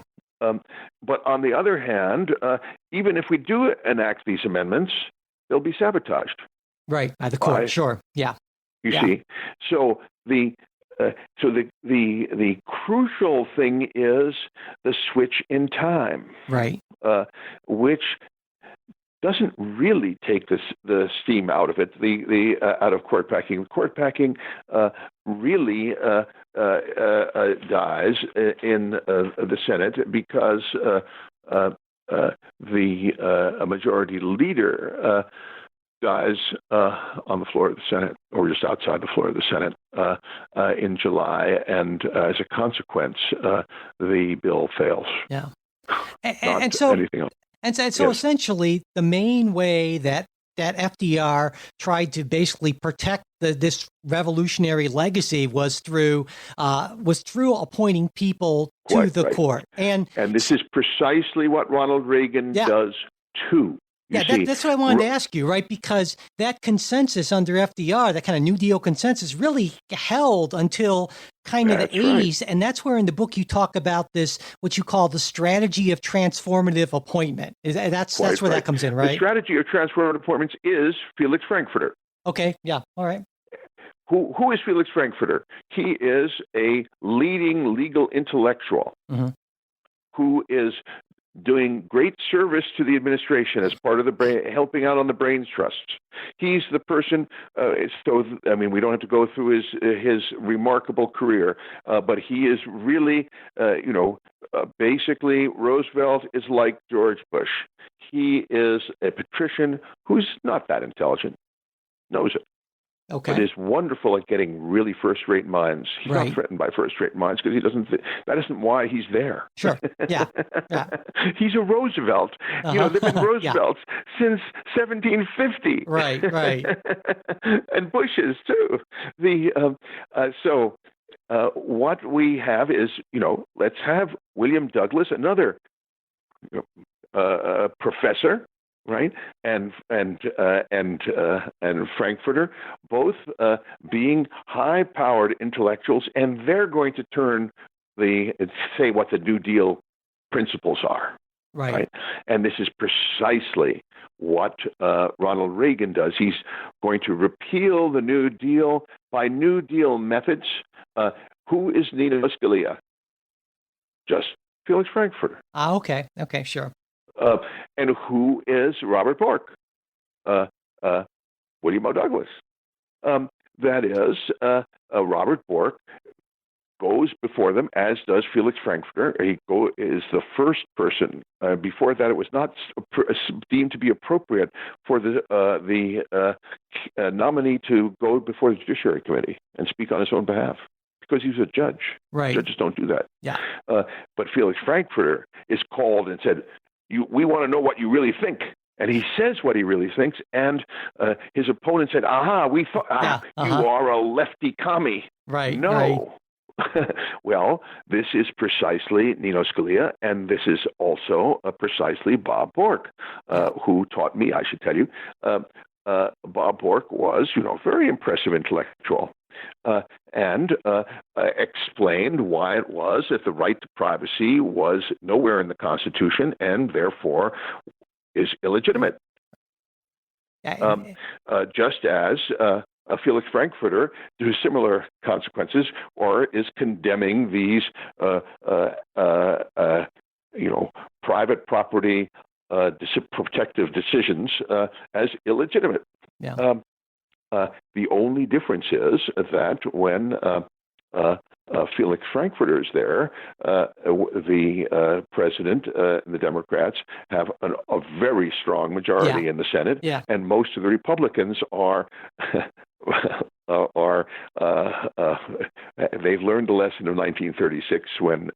But on the other hand, even if we do enact these amendments, they'll be sabotaged. Right, by the court. Sure. Yeah. You see, so the crucial thing is the switch in time, right? Which doesn't really take the steam out of it, out of court packing. Court packing really dies in the Senate because the majority leader dies on the floor of the Senate, or just outside the floor of the Senate, in July, and as a consequence, the bill fails. Yeah, and so anything else. And so essentially, the main way that FDR tried to basically protect this revolutionary legacy was through appointing people to the court. And this is precisely what Ronald Reagan does too. That's what I wanted to ask you, right? Because that consensus under FDR, that kind of New Deal consensus, really held until kind of the 80s. Right. And that's where in the book you talk about this, what you call the strategy of transformative appointment. That's where that comes in, right? The strategy of transformative appointments is Felix Frankfurter. Okay, yeah, all right. Who is Felix Frankfurter? He is a leading legal intellectual who is doing great service to the administration as part of the helping out on the brains trusts. He's the person. We don't have to go through his remarkable career, but he is really, basically Roosevelt is like George Bush. He is a patrician who's not that intelligent, knows it. Okay. But is wonderful at getting really first-rate minds. He's Right. not threatened by first-rate minds because he doesn't. That isn't why he's there. Sure. Yeah. He's a Roosevelt. Uh-huh. They've been Roosevelts since 1750. Right. And Bushes too. What we have is, let's have William Douglas, another professor, right, and Frankfurter, both being high-powered intellectuals, and they're going to say what the New Deal principles are. Right. And this is precisely what Ronald Reagan does. He's going to repeal the New Deal by New Deal methods. Who is Nino Scalia? Just Felix Frankfurter. Okay, sure. And who is Robert Bork? William O. Douglas. That is, Robert Bork goes before them, as does Felix Frankfurter. He is the first person. Before that, it was not deemed to be appropriate for the nominee to go before the Judiciary Committee and speak on his own behalf, because he's a judge. Right. Judges don't do that. Yeah. But Felix Frankfurter is called and said, we want to know what you really think. And he says what he really thinks. And his opponent said, we thought you are a lefty commie. Right. No. Right. Well, this is precisely Nino Scalia, and this is also precisely Bob Bork, who taught me, I should tell you. Bob Bork was, a very impressive intellectual. And explained why it was that the right to privacy was nowhere in the Constitution and therefore is illegitimate. Just as Felix Frankfurter, to similar consequences, or is condemning these, private property protective decisions as illegitimate. Yeah. The only difference is that when Felix Frankfurter is there, the president and the Democrats have a very strong majority in the Senate, and most of the Republicans are they've learned the lesson of 1936 when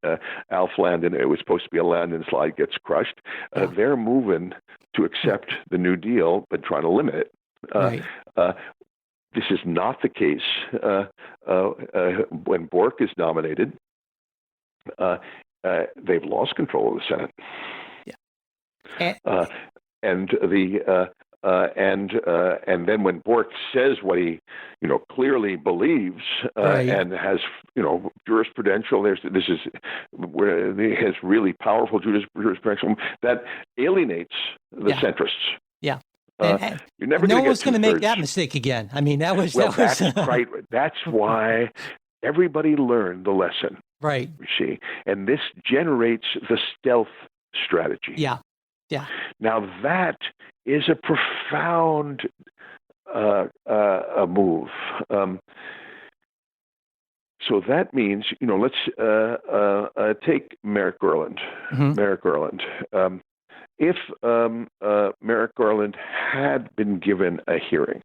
Alf Landon, it was supposed to be a Landon slide, gets crushed. They're moving to accept the New Deal, but trying to limit it. Right. This is not the case when Bork is nominated. They've lost control of the Senate. Yeah. And then when Bork says what he, clearly believes and has, jurisprudential, this is where he has really powerful jurisprudential that alienates the centrists. Yeah. You're never no going one's going to make that mistake again. I mean, that's right. That's why everybody learned the lesson. Right. You see, and this generates the stealth strategy. Yeah. Now that is a profound move. So that means, let's take Merrick Garland. Mm-hmm. Merrick Garland. If Merrick Garland had been given a hearing,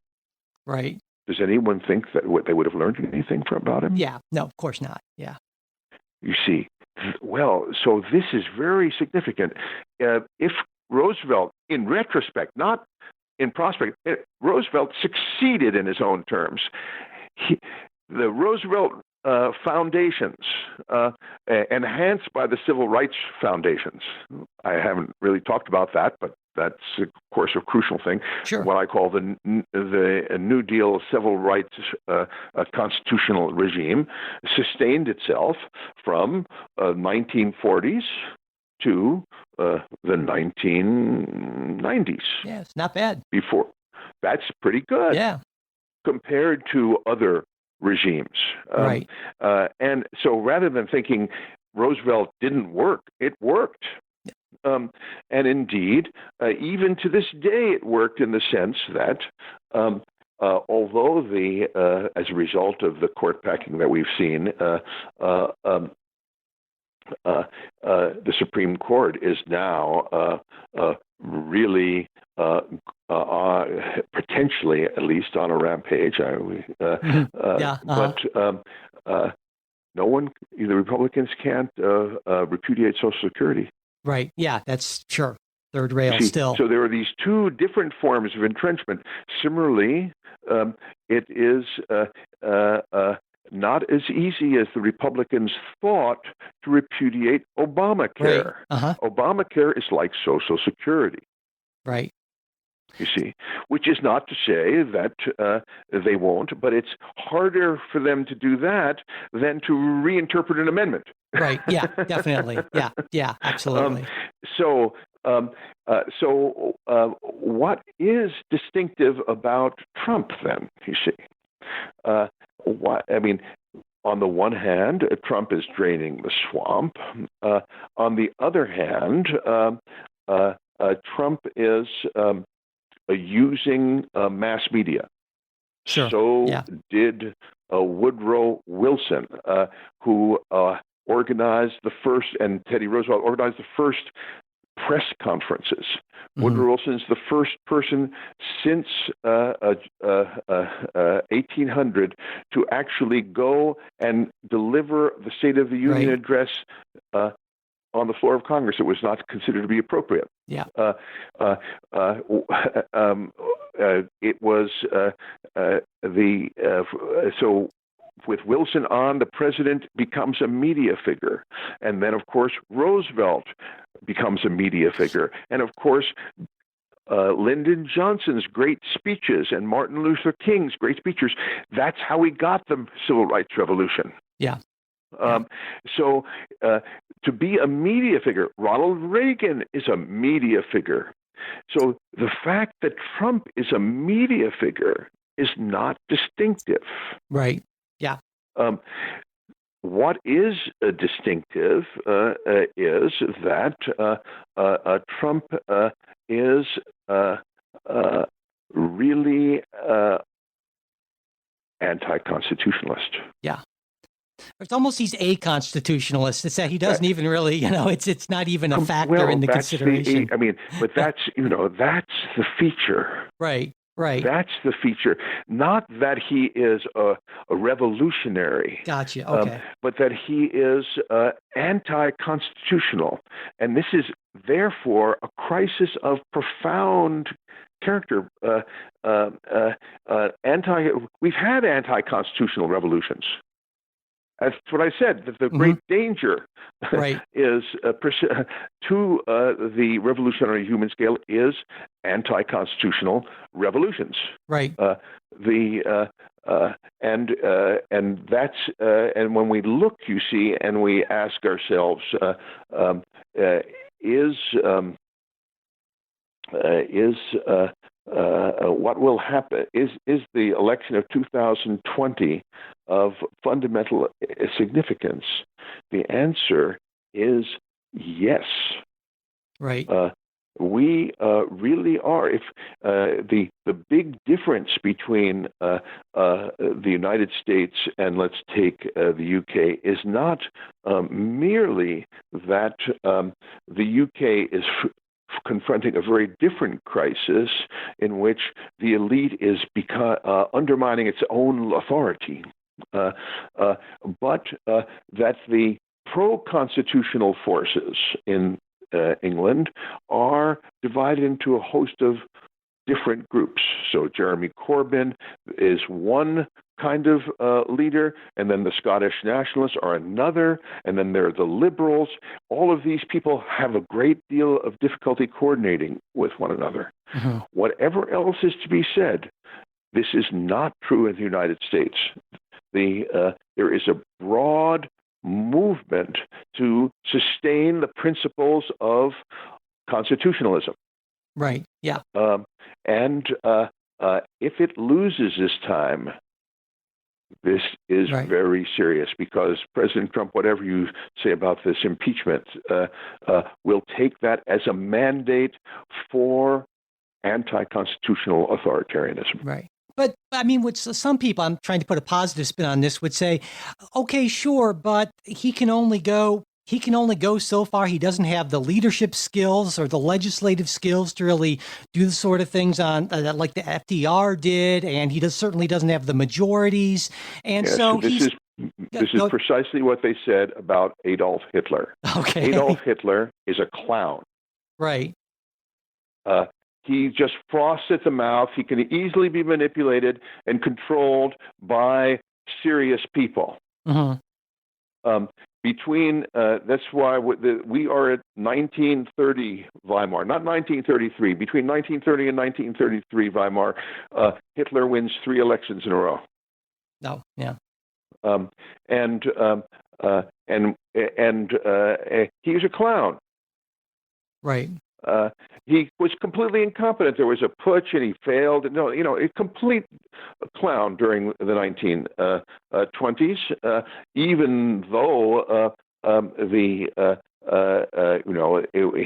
right? Does anyone think that they would have learned anything about him? Yeah, no, of course not. Yeah. You see, well, so this is very significant. If Roosevelt, in retrospect, not in prospect, Roosevelt succeeded in his own terms. The Roosevelt foundations, enhanced by the civil rights foundations. I haven't really talked about that, but that's, of course, a crucial thing. Sure. What I call the New Deal civil rights constitutional regime sustained itself from 1940s to the 1990s. Yeah, it's not bad. Before, that's pretty good. Yeah. Compared to other regimes. Right. And so rather than thinking Roosevelt didn't work, it worked. And indeed, even to this day, it worked in the sense that although as a result of the court packing that we've seen, the Supreme Court is now really potentially, at least, on a rampage. But no one, the Republicans can't repudiate Social Security. Right. Yeah, that's sure. Third rail still. So there are these two different forms of entrenchment. Similarly, it is not as easy as the Republicans thought to repudiate Obamacare. Right. Obamacare is like Social Security. Right. You see, which is not to say that they won't, but it's harder for them to do that than to reinterpret an amendment. Right. Yeah, definitely. Yeah, absolutely. What is distinctive about Trump then, you see? On the one hand, Trump is draining the swamp. On the other hand, Trump is using mass media. Sure. So did Woodrow Wilson, who organized the first, and Teddy Roosevelt organized the first press conferences. Woodrow Wilson's the first person since 1800 to actually go and deliver the State of the Union address on the floor of Congress. It was not considered to be appropriate. Yeah. It was so. With Wilson on, the president becomes a media figure. And then, of course, Roosevelt becomes a media figure. And, of course, Lyndon Johnson's great speeches and Martin Luther King's great speeches, that's how we got the Civil Rights Revolution. Yeah. So to be a media figure, Ronald Reagan is a media figure. So the fact that Trump is a media figure is not distinctive. Right. Yeah. What is distinctive is that Trump is really anti-constitutionalist. Yeah. It's almost he's a constitutionalist. It's that he doesn't even really, it's not even a factor in the consideration. But that's the feature. Right. That's the feature. Not that he is a revolutionary. Gotcha. Okay. But that he is anti-constitutional. And this is, therefore, a crisis of profound character. We've had anti-constitutional revolutions. That's what I said. That the great danger is to the revolutionary human scale is anti-constitutional revolutions. Right. And that's and when we look, you see, and we ask ourselves, what will happen? Is the election of 2020 of fundamental significance? The answer is yes. Right. We really are. If the big difference between the United States and, let's take the UK, is not merely that the UK is confronting a very different crisis in which the elite is undermining its own authority, but that the pro-constitutional forces in England are divided into a host of different groups. So Jeremy Corbyn is one kind of leader, and then the Scottish nationalists are another, and then there are the liberals. All of these people have a great deal of difficulty coordinating with one another. Whatever else is to be said, this is not true in the United States. There is a broad movement to sustain the principles of constitutionalism. Right. Yeah. And if it loses this time, This is Right. very serious because President Trump, whatever you say about this impeachment, will take that as a mandate for anti-constitutional authoritarianism. Right. But I mean, what some people, I'm trying to put a positive spin on this, would say, okay, sure, but he can only go so far. He doesn't have the leadership skills or the legislative skills to really do the sort of things on like the FDR did, and he certainly doesn't have the majorities. And Yes, so this is precisely what they said about Adolf Hitler. Okay. Adolf Hitler is a clown. Right. He just froths at the mouth. He can easily be manipulated and controlled by serious people. Mm-hmm. That's why we are at 1930 Weimar, not 1933. Between 1930 and 1933 Weimar, Hitler wins 3 elections in a row. No, yeah. He's a clown. Right. He was completely incompetent. There was a putsch, and he failed. No, a complete clown during the 1920s. Even though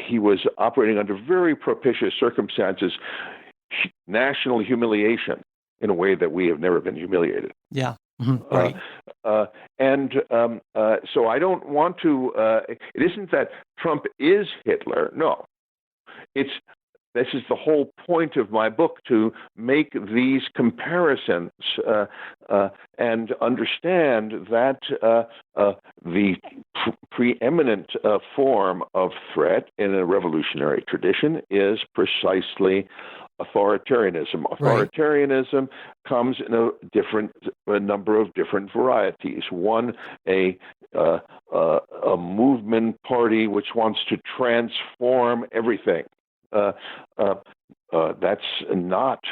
he was operating under very propitious circumstances, national humiliation in a way that we have never been humiliated. Yeah. Mm-hmm. Right. So I don't want to. It isn't that Trump is Hitler. No. This is the whole point of my book, to make these comparisons and understand that the preeminent form of threat in a revolutionary tradition is precisely authoritarianism. Authoritarianism comes in a number of different varieties. One, a movement party which wants to transform everything. That's not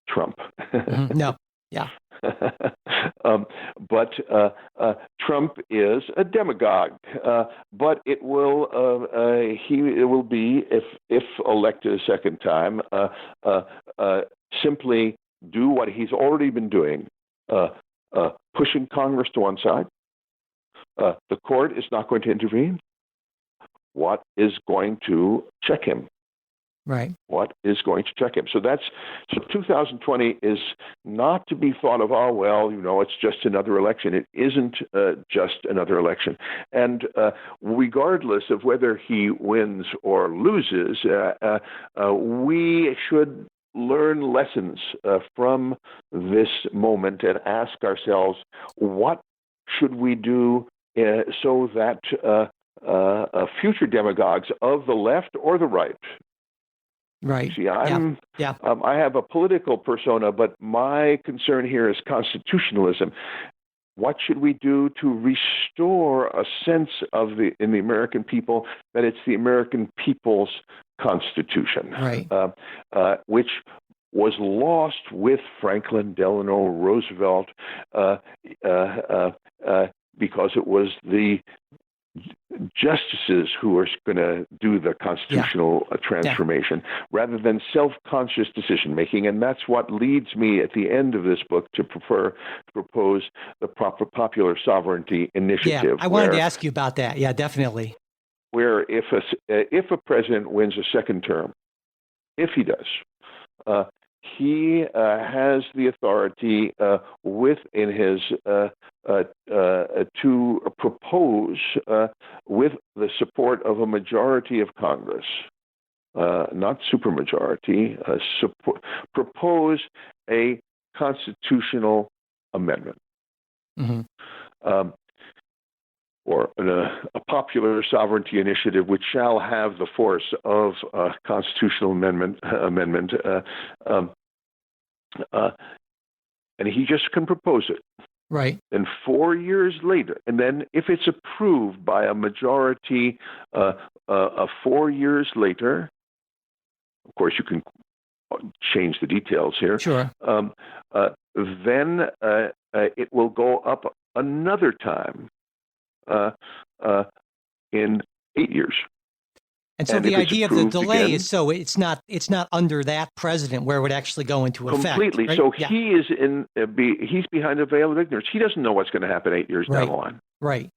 Trump. Mm-hmm. No. Yeah. But Trump is a demagogue. But it will be, if elected a second time, simply do what he's already been doing, pushing Congress to one side. The court is not going to intervene. What is going to check him? Right. What is going to check him? So 2020 is not to be thought of, it's just another election. It isn't just another election. And regardless of whether he wins or loses, we should learn lessons from this moment and ask ourselves, what should we do so that future demagogues of the left or the right. Right. See, I have a political persona, but my concern here is constitutionalism. What should we do to restore a sense in the American people that it's the American people's Constitution, right. Which was lost with Franklin Delano Roosevelt because it was the justices who are going to do the constitutional transformation rather than self-conscious decision-making. And that's what leads me at the end of this book to propose the popular sovereignty initiative. Yeah, I wanted to ask you about that. Yeah, definitely. Where if a president wins a second term, if he does, he has the authority within his to propose with the support of a majority of Congress, not supermajority, propose a constitutional amendment. Mm-hmm. Or a popular sovereignty initiative, which shall have the force of a constitutional amendment, and he just can propose it. Right. And 4 years later, and then if it's approved by a majority, 4 years later, of course you can change the details here. Sure. Then it will go up another time in 8 years. And so And the if it's idea of the approved delay again- is so it's not under that president where it would actually go into effect. Completely. Right? So Yeah. he is he's behind a veil of ignorance. He doesn't know what's going to happen 8 years down the line. Right.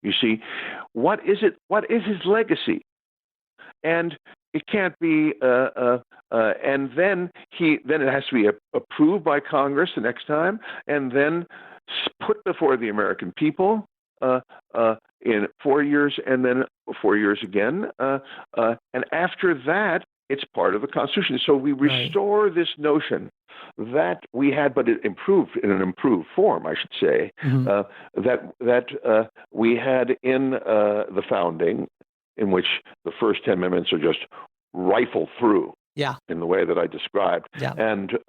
You see, what is it? What is his legacy? And it can't be. And then it has to be approved by Congress the next time, and then put before the American people in 4 years, and then 4 years again. And after that, it's part of the Constitution. So we restore this notion that we had, but it improved in an improved form, I should say, that we had in the founding, in which the first 10 amendments are just rifled through. Yeah. In the way that I described. Yeah. And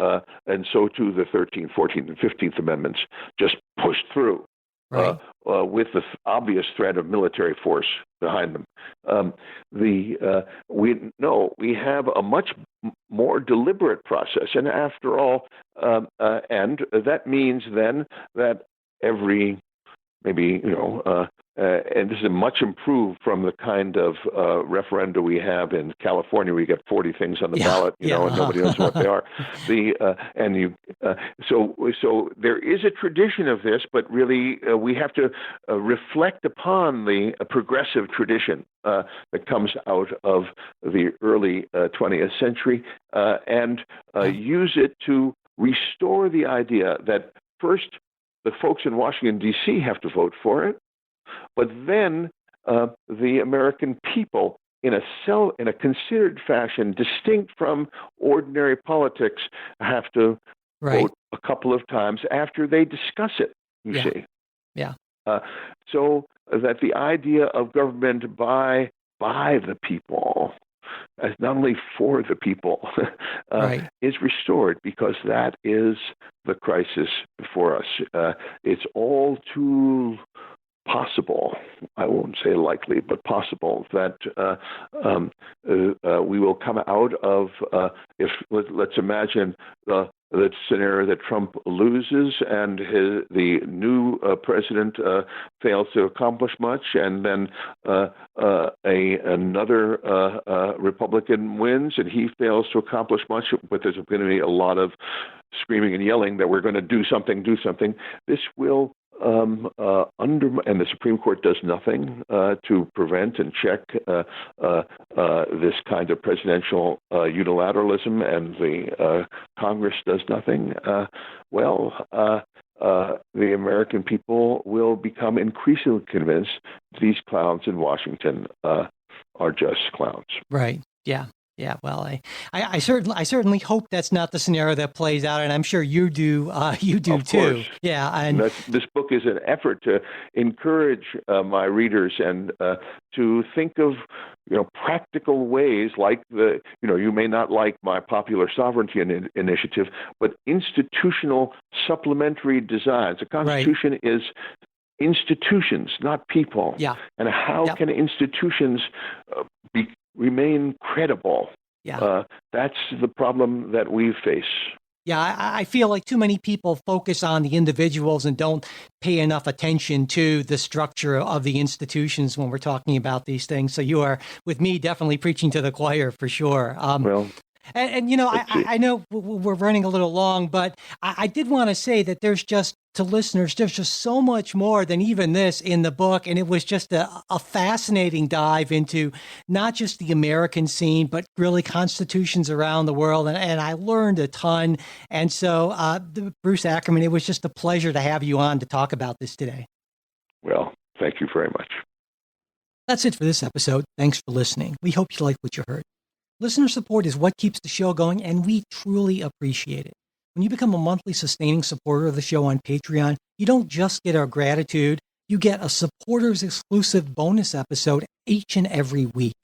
so too the 13th, 14th, and 15th Amendments just pushed through. Right. With the obvious threat of military force behind them. We have a much more deliberate process, and after all, and that means then that every maybe and this is much improved from the kind of referenda we have in California. We get 40 things on the ballot, and nobody knows what they are. So there is a tradition of this, but really we have to reflect upon the progressive tradition that comes out of the early 20th century and use it to restore the idea that first the folks in Washington, D.C. have to vote for it, but then the American people, in a considered fashion, distinct from ordinary politics, have to vote a couple of times after they discuss it, you see. Yeah. So that the idea of government by the people, as not only for the people, is restored, because that is the crisis before us. It's all too possible, I won't say likely, but possible, that we will come out of, let's imagine the scenario that Trump loses and the new president fails to accomplish much, and then another Republican wins and he fails to accomplish much, but there's going to be a lot of screaming and yelling that we're going to do something. This will and the Supreme Court does nothing to prevent and check this kind of presidential unilateralism, and the Congress does nothing. The American people will become increasingly convinced these clowns in Washington are just clowns. Right. Yeah. Yeah, well, I certainly hope that's not the scenario that plays out, and I'm sure you do. You do too. Course. Yeah, and this book is an effort to encourage my readers and to think of practical ways, like you may not like my popular sovereignty initiative, but institutional supplementary designs. A constitution is institutions, not people. Yeah. And how can institutions remain credible? Yeah. That's the problem that we face. Yeah, I feel like too many people focus on the individuals and don't pay enough attention to the structure of the institutions when we're talking about these things. So you are, with me, definitely preaching to the choir for sure. I know we're running a little long, but I did want to say that there's just so much more than even this in the book. And it was just a fascinating dive into not just the American scene, but really constitutions around the world. And I learned a ton. And so, Bruce Ackerman, it was just a pleasure to have you on to talk about this today. Well, thank you very much. That's it for this episode. Thanks for listening. We hope you liked what you heard. Listener support is what keeps the show going, and we truly appreciate it. When you become a monthly sustaining supporter of the show on Patreon, you don't just get our gratitude, you get a supporters exclusive bonus episode each and every week.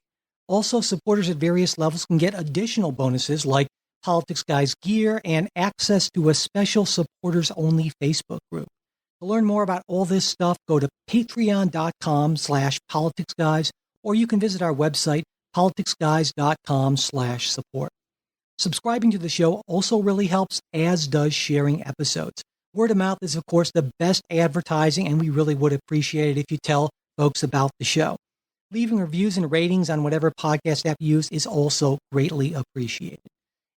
Also, supporters at various levels can get additional bonuses like Politics Guys gear and access to a special supporters only Facebook group. To learn more about all this stuff, go to patreon.com/politicsguys, or you can visit our website, politicsguys.com/support. Subscribing to the show also really helps, as does sharing episodes. Word of mouth is, of course, the best advertising, and we really would appreciate it if you tell folks about the show. Leaving reviews and ratings on whatever podcast app you use is also greatly appreciated.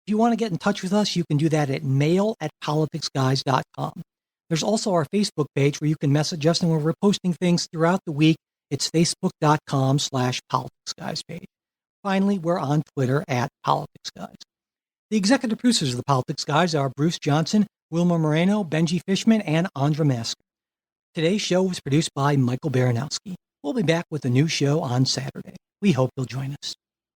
If you want to get in touch with us, you can do that at mail@politicsguys.com. There's also our Facebook page where you can message us, and where we're posting things throughout the week. It's facebook.com/politicsguys page. Finally, we're on Twitter @politicsguys. The executive producers of the Politics Guys are Bruce Johnson, Wilma Moreno, Benji Fishman, and Andra Masker. Today's show was produced by Michael Baranowski. We'll be back with a new show on Saturday. We hope you'll join us.